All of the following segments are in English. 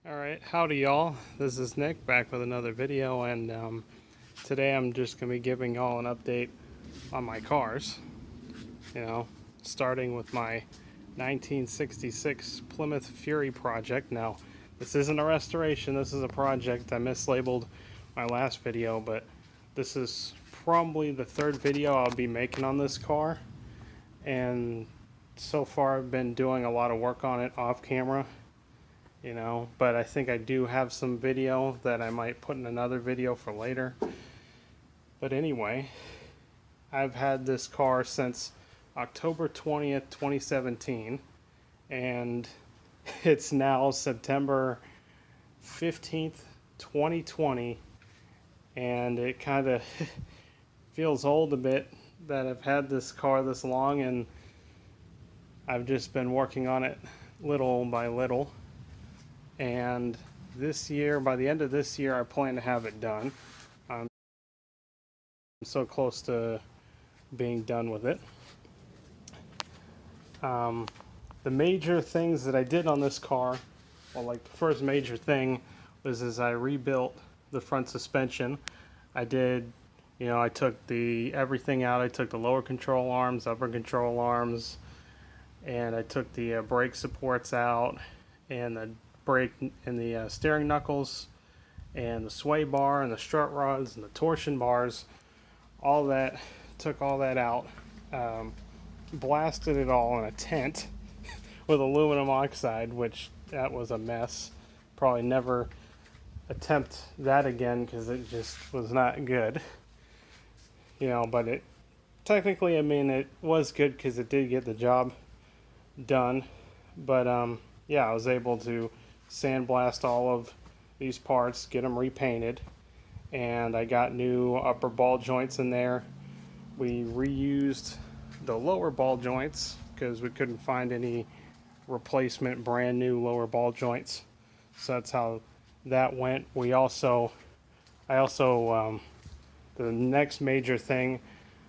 Alright, howdy y'all. This is Nick back with another video, and today I'm just going to be giving y'all an update on my cars. Starting with my 1966 Plymouth Fury project. Now, this isn't a restoration, this is a project. I mislabeled my last video, but this is probably the third video I'll be making on this car. And so far I've been doing a lot of work on it off camera. But I think I do have some video that I might put in another video for later. But anyway, I've had this car since October 20th, 2017, and it's now September 15th, 2020, and it kind of feels old a bit that I've had this car this long, and I've just been working on it little by little. And this year, by the end of this year, I plan to have it done. I'm so close to being done with it. The major things that I did on this car, well, like the first major thing was I rebuilt the front suspension. I did, I took everything out. I took the lower control arms, upper control arms, and I took the brake supports out, and the brake and the steering knuckles, and the sway bar, and the strut rods, and the torsion bars. All that, took all that out, blasted it all in a tent with aluminum oxide, which that was a mess. Probably never attempt that again because it just was not good. But it technically, it was good because it did get the job done. But yeah, I was able to sandblast all of these parts, get them repainted, and I got new upper ball joints in there. We reused the lower ball joints because we couldn't find any replacement brand new lower ball joints, so that's how that went. The next major thing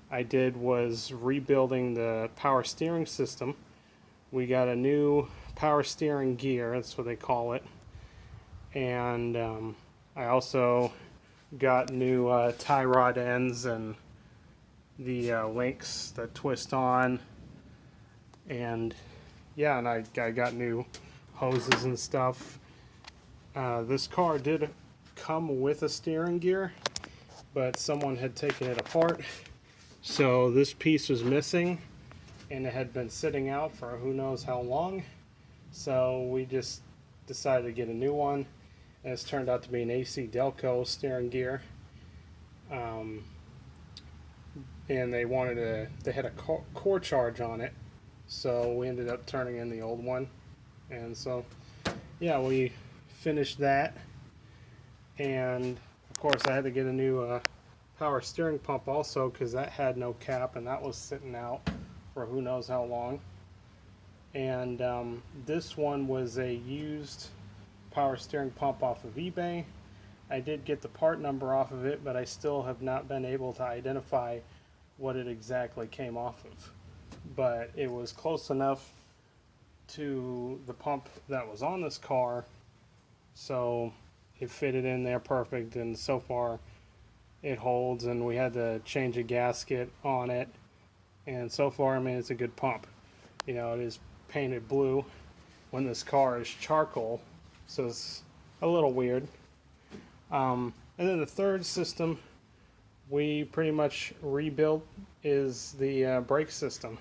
I did was rebuilding the power steering system. We got a new power steering gear, that's what they call it, and I also got new tie rod ends and the links that twist on, and yeah, and I got new hoses and stuff. This car did come with a steering gear, but someone had taken it apart, so this piece was missing, and it had been sitting out for who knows how long. So we just decided to get a new one, and it's turned out to be an AC Delco steering gear. And they had a core charge on it, so we ended up turning in the old one. And so, yeah, we finished that, and of course I had to get a new power steering pump also because that had no cap, and that was sitting out for who knows how long. And this one was a used power steering pump off of eBay. I did get the part number off of it, but I still have not been able to identify what it exactly came off of. But it was close enough to the pump that was on this car, so it fitted in there perfect, and so far it holds. And we had to change a gasket on it, and so far, it's a good pump. It is painted blue when this car is charcoal, so it's a little weird. And then the third system we pretty much rebuilt is the brake system.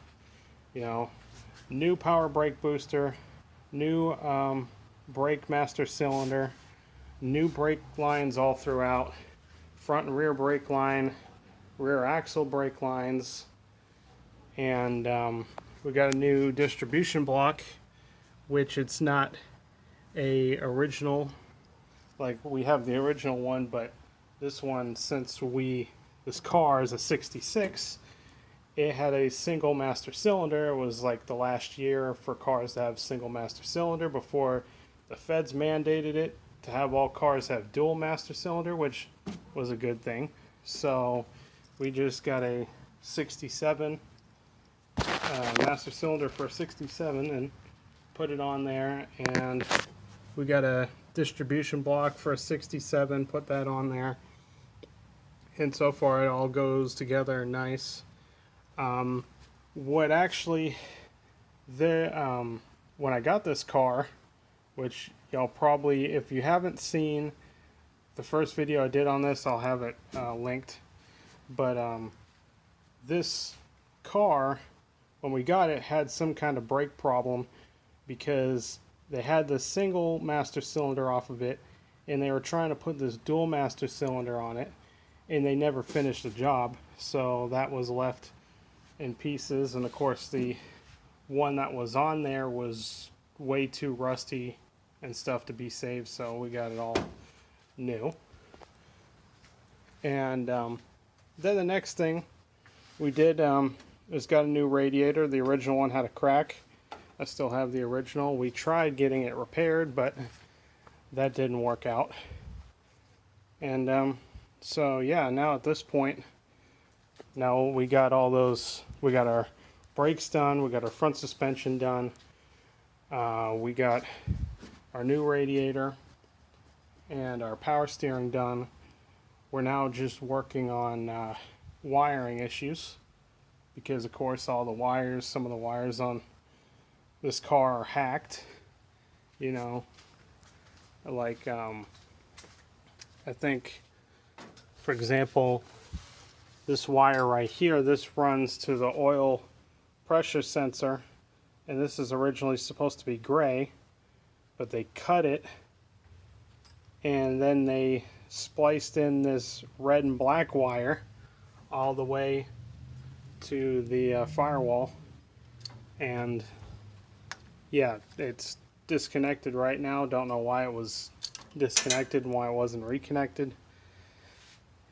New power brake booster, new brake master cylinder, new brake lines all throughout, front and rear brake line, rear axle brake lines, and we got a new distribution block, which it's not a original, like we have the original one, but this one, since this car is a 66, it had a single master cylinder. It was like the last year for cars to have single master cylinder before the feds mandated it to have all cars have dual master cylinder, which was a good thing. So we just got a 67 master cylinder for 67 and put it on there, and we got a distribution block for a 67, put that on there, and so far it all goes together nice. What actually, when I got this car, which y'all probably, if you haven't seen the first video I did on this, I'll have it linked. But this car, when we got it, had some kind of brake problem because they had the single master cylinder off of it, and they were trying to put this dual master cylinder on it, and they never finished the job, so that was left in pieces. And of course the one that was on there was way too rusty and stuff to be saved, so we got it all new. And then the next thing we did is got a new radiator. The original one had a crack. I still have the original. We tried getting it repaired, but that didn't work out. And so yeah, now at this point, now we got all those, we got our brakes done, we got our front suspension done, we got our new radiator and our power steering done. We're now just working on wiring issues, because of course all the wires, some of the wires on this car are hacked, you know, like I think, for example, this wire right here, this runs to the oil pressure sensor, and this is originally supposed to be gray, but they cut it and then they spliced in this red and black wire all the way to the firewall. And yeah, it's disconnected right now. Don't know why it was disconnected and why it wasn't reconnected.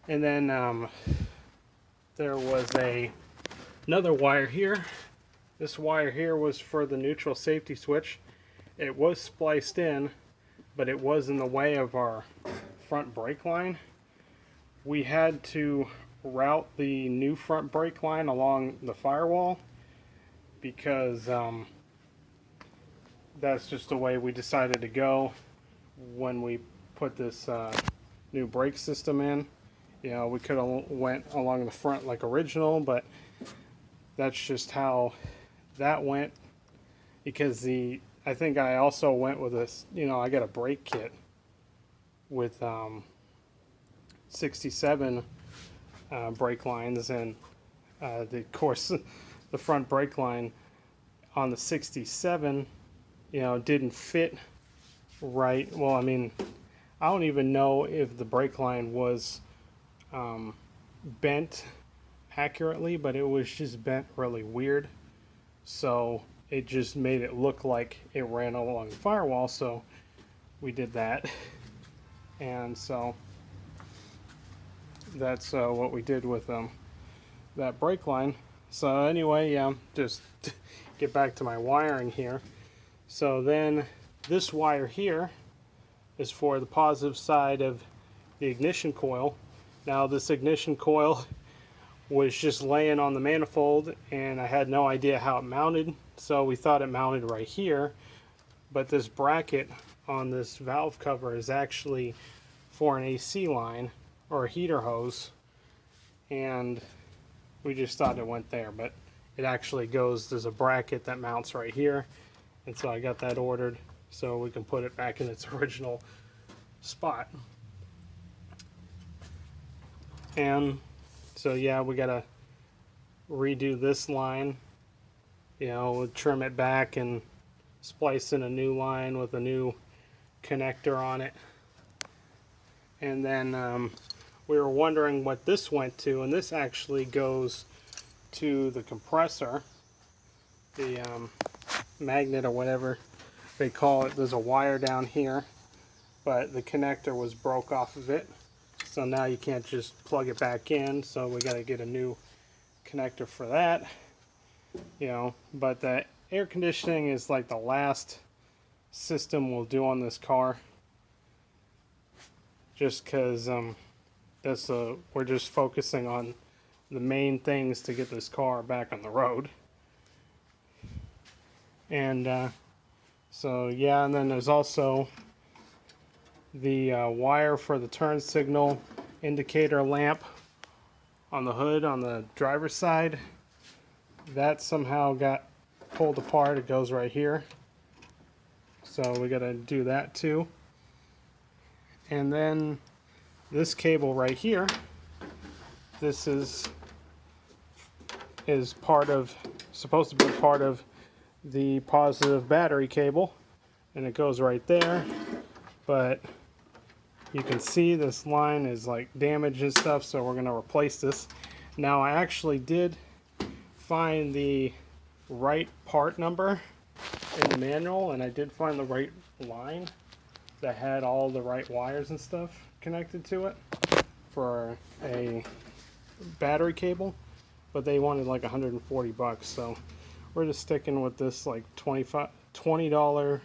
And then there was another wire here. This wire here was for the neutral safety switch. It was spliced in, but it was in the way of our front brake line. We had to route the new front brake line along the firewall, because that's just the way we decided to go when we put this new brake system in. You know, we could have went along the front like original, but that's just how that went, because I think I also went with this, you know, I got a brake kit with 67 brake lines, and of course the front brake line on the 67, you know, didn't fit right. Well, I mean, I don't even know if the brake line was bent accurately, but it was just bent really weird, so it just made it look like it ran along the firewall. So we did that, and so that's what we did with that brake line. So anyway, yeah, just get back to my wiring here. So then this wire here is for the positive side of the ignition coil. Now this ignition coil was just laying on the manifold, and I had no idea how it mounted, so we thought it mounted right here, but this bracket on this valve cover is actually for an AC line or a heater hose, and we just thought it went there, but it actually goes, there's a bracket that mounts right here, and so I got that ordered so we can put it back in its original spot. And so yeah, we gotta redo this line, you know, we'll trim it back and splice in a new line with a new connector on it. And then we were wondering what this went to, and this actually goes to the compressor, the magnet or whatever they call it. There's a wire down here, but the connector was broke off of it, so now you can't just plug it back in, so we got to get a new connector for that, you know. But the air conditioning is like the last system we'll do on this car, just because we're just focusing on the main things to get this car back on the road. And so yeah, and then there's also the wire for the turn signal indicator lamp on the hood on the driver's side. That somehow got pulled apart. It goes right here. So we got to do that too. And then this cable right here, this is supposed to be part of the positive battery cable, and it goes right there. But you can see this line is like damaged and stuff, so we're going to replace this. Now I actually did find the right part number in the manual, and I did find the right line that had all the right wires and stuff connected to it for a battery cable, but they wanted like $140, so we're just sticking with this like $20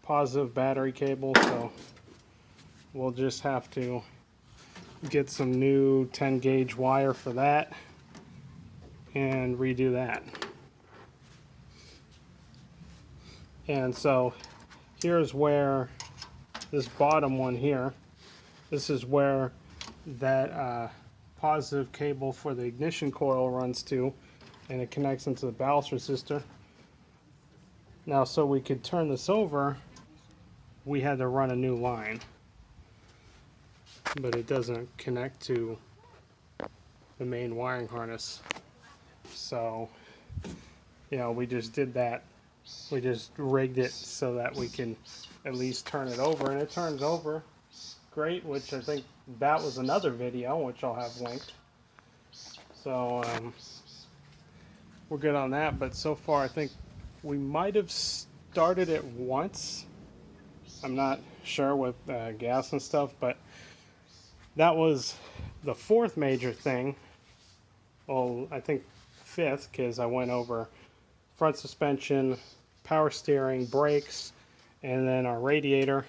positive battery cable. So we'll just have to get some new 10 gauge wire for that and redo that. And so here's where this bottom one here, this is where that positive cable for the ignition coil runs to, and it connects into the ballast resistor. Now, so we could turn this over, we had to run a new line, but it doesn't connect to the main wiring harness. So, you know, we just did that. We just rigged it so that we can at least turn it over, and it turns over great, which I think that was another video, which I'll have linked. So we're good on that, but so far I think we might have started it once. I'm not sure with gas and stuff, but that was the fourth major thing. Well, I think fifth, because I went over front suspension, power steering, brakes, and then our radiator.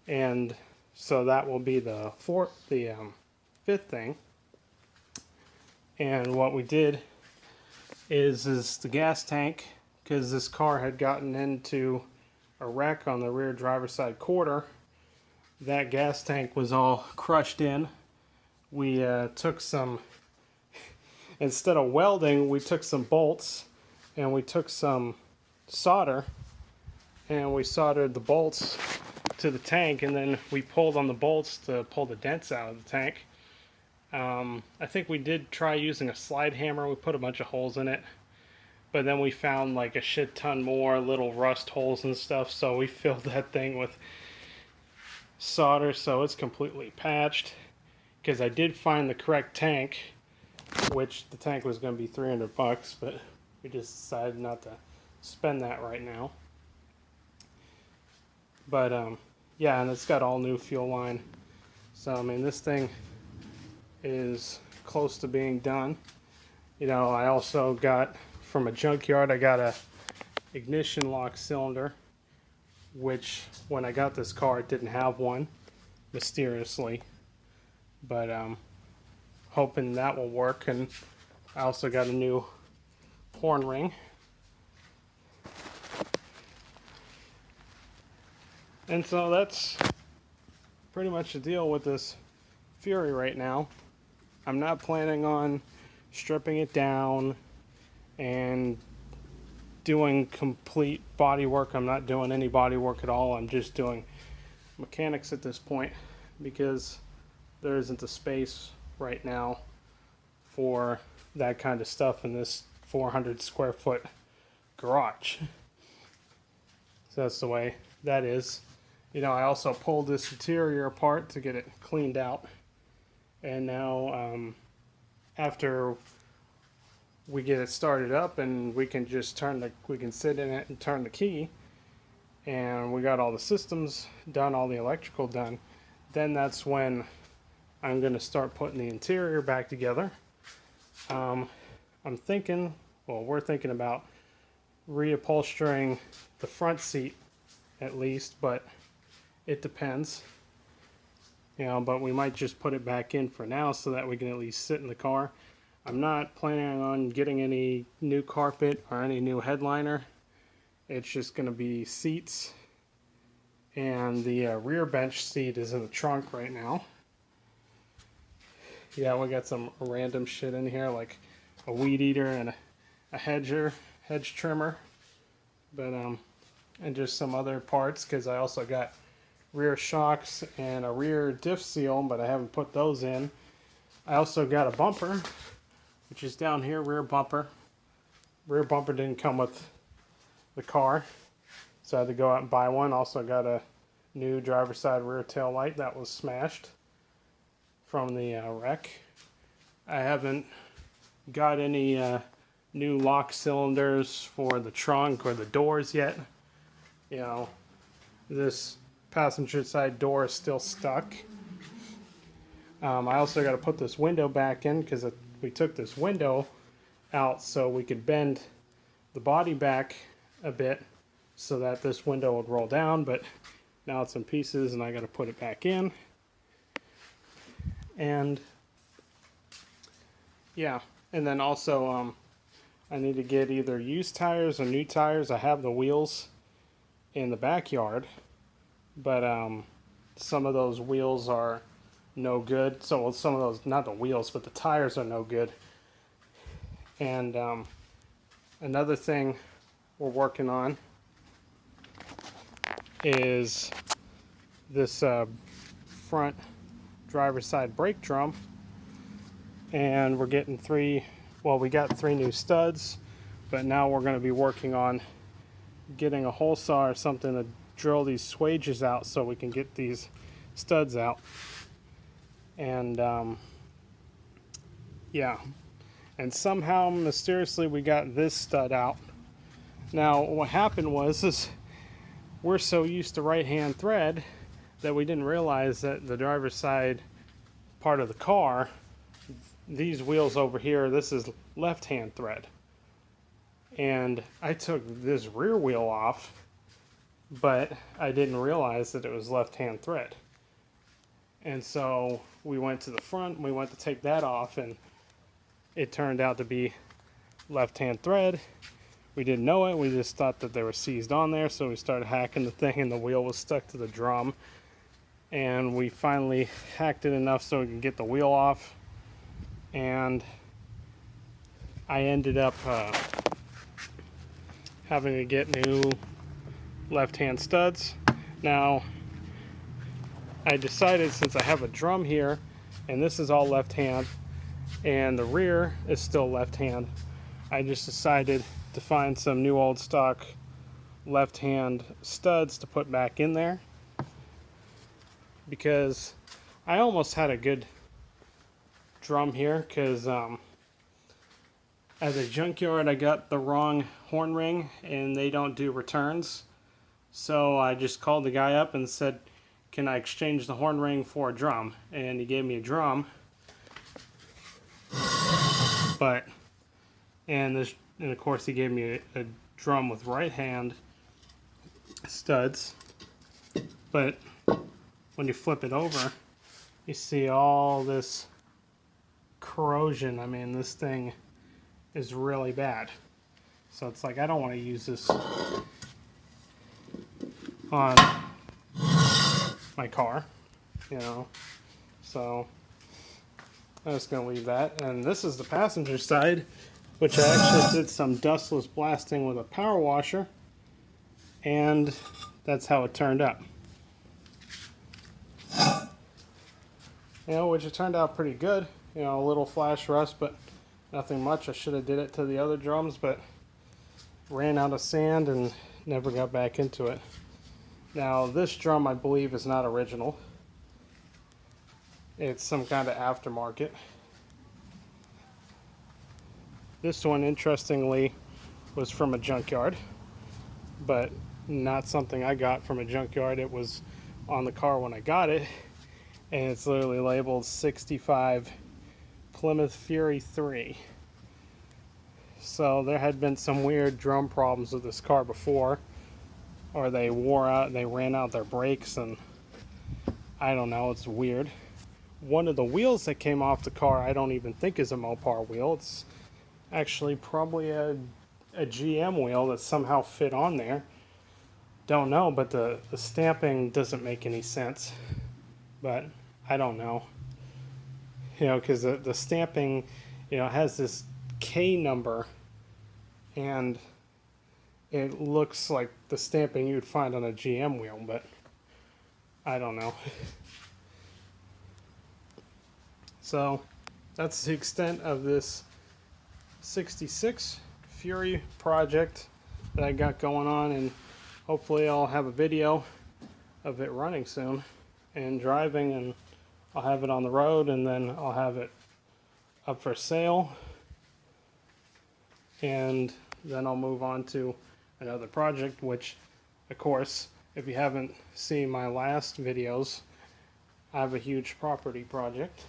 And so that will be the fifth thing. And what we did is the gas tank, because this car had gotten into a wreck on the rear driver's side quarter. That gas tank was all crushed in. We took some, instead of welding, we took some bolts and we took some solder and we soldered the bolts to the tank, and then we pulled on the bolts to pull the dents out of the tank. I think we did try using a slide hammer. We put a bunch of holes in it, but then we found like a shit ton more little rust holes and stuff, so we filled that thing with solder, so it's completely patched. Because I did find the correct tank, which the tank was going to be $300, but we just decided not to spend that right now. But yeah, and it's got all new fuel line. So I mean, this thing is close to being done. You know, I also got from a junkyard, I got a ignition lock cylinder, which when I got this car it didn't have one, mysteriously. But hoping that will work. And I also got a new horn ring. And so that's pretty much the deal with this Fury right now. I'm not planning on stripping it down and doing complete body work. I'm not doing any body work at all. I'm just doing mechanics at this point, because there isn't the space right now for that kind of stuff in this 400 square foot garage. So that's the way that is. You know, I also pulled this interior apart to get it cleaned out. And now, after we get it started up and we can just we can sit in it and turn the key, and we got all the systems done, all the electrical done, then that's when I'm going to start putting the interior back together. I'm thinking, well, we're thinking about reupholstering the front seat at least, but it depends. You know, but we might just put it back in for now so that we can at least sit in the car. I'm not planning on getting any new carpet or any new headliner. It's just going to be seats And the rear bench seat is in the trunk right now. Yeah, we got some random shit in here, like a weed eater and a hedge trimmer. But and just some other parts, because I also got rear shocks and a rear diff seal, but I haven't put those in. I also got a bumper, which is down here, rear bumper. Rear bumper didn't come with the car, so I had to go out and buy one. Also got a new driver's side rear tail light that was smashed from the wreck. I haven't got any new lock cylinders for the trunk or the doors yet. You know, this passenger side door is still stuck. I also got to put this window back in, because we took this window out so we could bend the body back a bit so that this window would roll down, but now it's in pieces and I got to put it back in. And yeah, and then also I need to get either used tires or new tires. I have the wheels in the backyard, but some of those wheels are no good. So some of those, not the wheels, but the tires are no good. And another thing we're working on is this front driver's side brake drum. And we're getting we got 3 new studs, but now we're going to be working on getting a hole saw or something to drill these swages out so we can get these studs out. And yeah, and somehow mysteriously we got this stud out. Now what happened was we're so used to right hand thread that we didn't realize that the driver's side part of the car, these wheels over here, this is left hand thread. And I took this rear wheel off, but I didn't realize that it was left hand thread. And so we went to the front, we went to take that off, and it turned out to be left hand thread. We didn't know it, we just thought that they were seized on there, so we started hacking the thing and the wheel was stuck to the drum. And we finally hacked it enough so we could get the wheel off. And I ended up having to get new left-hand studs. Now, I decided, since I have a drum here, and this is all left-hand, and the rear is still left-hand, I just decided to find some new old stock left-hand studs to put back in there, because I almost had a good drum here, because at the junkyard I got the wrong horn ring and they don't do returns, so I just called the guy up and said, can I exchange the horn ring for a drum? And he gave me a drum, and of course he gave me a drum with right hand studs, but when you flip it over you see all this corrosion. I mean, this thing is really bad. So it's like, I don't want to use this on my car, you know. So I'm just going to leave that. And this is the passenger side, which I actually did some dustless blasting with a power washer. And that's how it turned out. You know, which it turned out pretty good. You know, a little flash rust, but nothing much. I should have did it to the other drums, but ran out of sand and never got back into it. Now, this drum, I believe, is not original. It's some kind of aftermarket. This one, interestingly, was from a junkyard, but not something I got from a junkyard. It was on the car when I got it, and it's literally labeled 65 Plymouth Fury 3. So there had been some weird drum problems with this car before, or they wore out, they ran out their brakes, and I don't know, it's weird. One of the wheels that came off the car I don't even think is a Mopar wheel. It's actually probably a GM wheel that somehow fit on there. don't know, but the stamping doesn't make any sense. But I don't know, because the stamping, has this K number, and it looks like the stamping you'd find on a GM wheel, but I don't know. So that's the extent of this 66 Fury project that I got going on, and hopefully I'll have a video of it running soon and driving, and I'll have it on the road, and then I'll have it up for sale, and then I'll move on to another project, which, of course, if you haven't seen my last videos, I have a huge property project,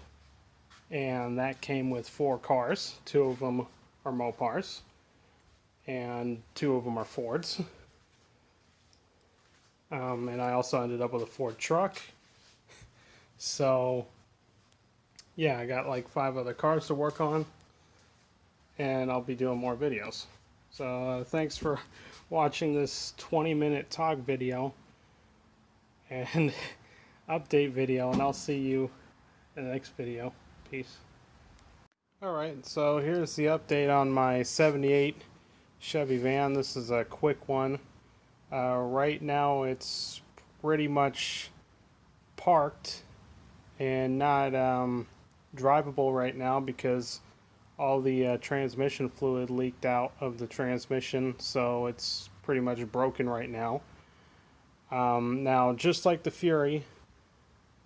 and that came with 4 cars. 2 of them are Mopars, and 2 of them are Fords. And I also ended up with a Ford truck. So, yeah, I got like 5 other cars to work on, and I'll be doing more videos. So, thanks for watching this 20-minute talk video and update video, and I'll see you in the next video. Peace. Alright, so here's the update on my 78 Chevy van. This is a quick one. Right now it's pretty much parked and not drivable right now because all the transmission fluid leaked out of the transmission, so it's pretty much broken right now. Now, just like the Fury,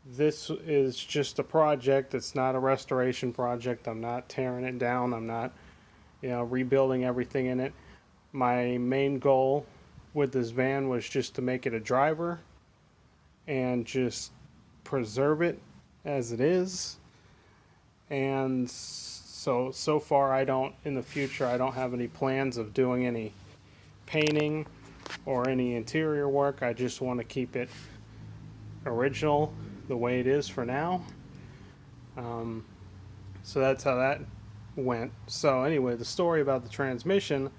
this is just a project. It's not a restoration project. I'm not tearing it down. I'm not, rebuilding everything in it. My main goal with this van was just to make it a driver and just preserve it as it is. And so far in the future I don't have any plans of doing any painting or any interior work. I just want to keep it original the way it is for now. So that's how that went. So anyway, the story about the transmission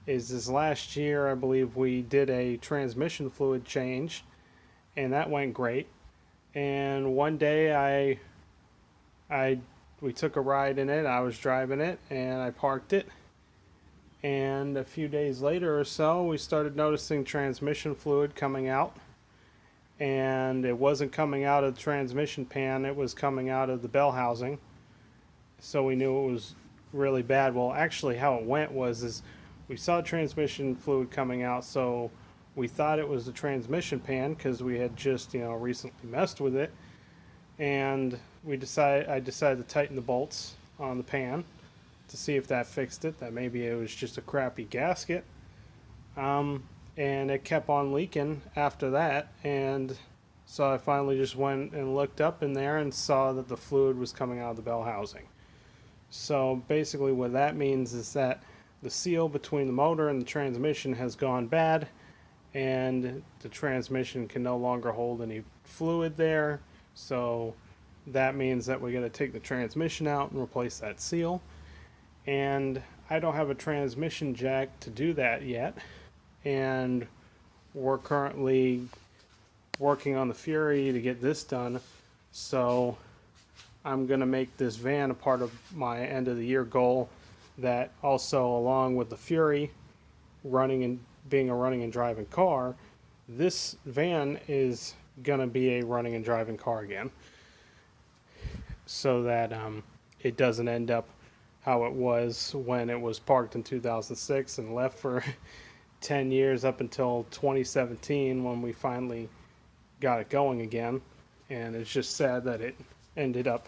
is this last year I believe we did a transmission fluid change, and that went great. And one day we took a ride in it. I was driving it and I parked it, and a few days later or so we started noticing transmission fluid coming out, and it wasn't coming out of the transmission pan, it was coming out of the bell housing. So we knew it was really bad. Well, actually how it went was we saw transmission fluid coming out, so we thought it was the transmission pan because we had just recently messed with it, and I decided to tighten the bolts on the pan to see if that fixed it, that maybe it was just a crappy gasket. And it kept on leaking after that, and so I finally just went and looked up in there and saw that the fluid was coming out of the bell housing. So basically what that means is that the seal between the motor and the transmission has gone bad, and the transmission can no longer hold any fluid there. So that means that we're going to take the transmission out and replace that seal. And I don't have a transmission jack to do that yet, and we're currently working on the Fury to get this done. So I'm going to make this van a part of my end of the year goal, that also, along with the Fury running and being a running and driving car, this van is going to be a running and driving car again, so that it doesn't end up how it was when it was parked in 2006 and left for 10 years up until 2017 when we finally got it going again. And it's just sad that it ended up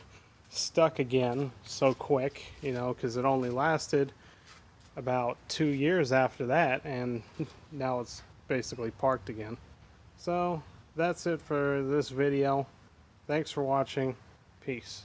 stuck again so quick, because it only lasted about 2 years after that, and now it's basically parked again. So that's it for this video. Thanks for watching. Peace.